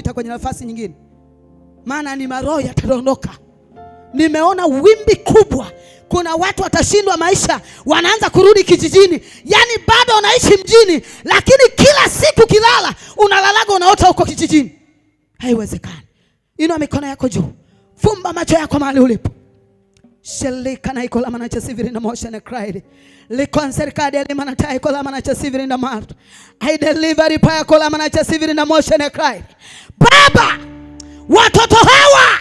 kupita kwenye nafasi nyingine, maana ni maroho yataondoka. Nimeona wimbi kubwa. Kuna watu watashindwa maisha, wanaanza kurudi kijijini. Yani bado unaishi mjini, lakini kila siku kilala unalalaga unaota huko kijijini. Haiwezekani. Inua mikono yako juu, fumba macho yako mahali ulipo. Shelika na ikola mana chasiviri na mosha na cry. Likonserikadi ya limana ta ikola mana chasiviri na martu. I delivery pa ikola mana chasiviri na mosha na cry. Baba, watoto hawa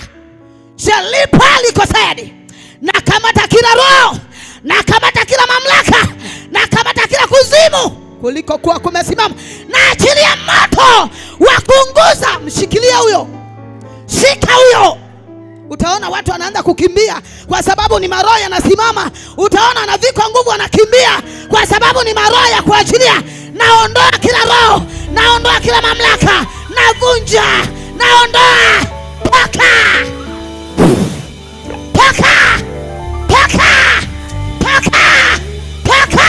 shelipa likosedi. Na kamata kila roho, na kamata kila mamlaka, na kamata kila kuzimu kuliko kuwa kumesimama, na achilia moto wa kuunguza. Mshikilia huyo, shika huyo. Utaona watu wanaanza kukimbia kwa sababu ni maroho yanasimama. Utaona wanavikwa nguvu wanakimbia kwa sababu ni maroho ya kuachilia. Naondoa kila roho, naondoa kila mamlaka, navunja, naondoa. Paka paka paka paka paka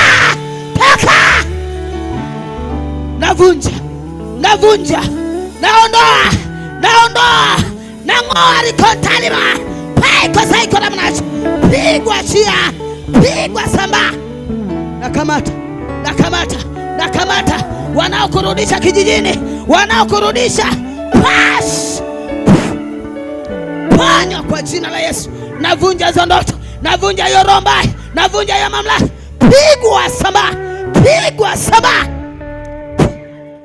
paka, navunja, navunja, naondoa, naondoa, nang'oa likotalima. Paiko saiko na mnacho, pigwa chia, pigwa samba. Nakamata, nakamata, nakamata wanaokurudisha kijijini, wanaokurudisha. Pash, ponya kwa jina la Yesu. Navunja hizo ndoto, navunja hiyo roho mbaya, navunja hiyo mamlaka. Pigwa samba, pigwa samba,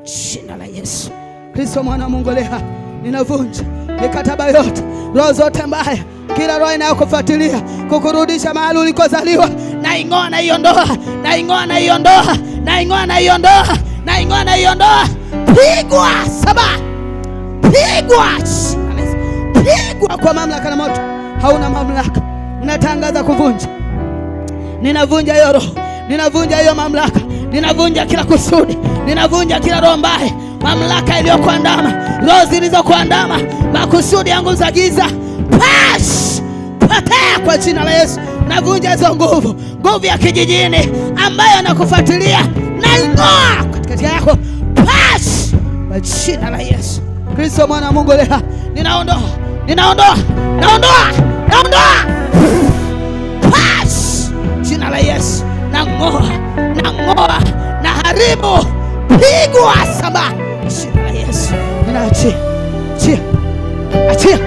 jina la Yesu Kristo mwana wa Mungu. Leo ninavunja mikataba yote, roho zote mbaya, kila roho inayokufuatilia kukurudisha mahali ulikozaliwa, na ing'oa na iondoa, na ing'oa na iondoa, na ing'oa na iondoa, na ing'oa na iondoa. Pigwa saba, pigwa, pigwa kwa mamlaka na moto. Hauna mamlaka. Ninatangaza kuvunja. Ninavunja hiyo roho, ninavunja hiyo mamlaka, ninavunja kila kusudi, ninavunja kila roho mbaya, mamlaka iliyokuandama, roho zilizokuandama, makusudi yangu za giza. Pash, potea kwa jina la Yesu. Navunja hizo nguvu, nguvu ya kijijini ambayo nakufuatilia, na ing'oa katikati yako. Pash, kwa jina la Yesu Kristo mwana wa Mungu. Leo ninaondoa, ninaondoa, naondoa, naondoa. Pash, jina la Yesu. Nang'oa, nang'oa, na haribu. Pigwa saba, jina la Yesu. Ninaachia, achia, achia.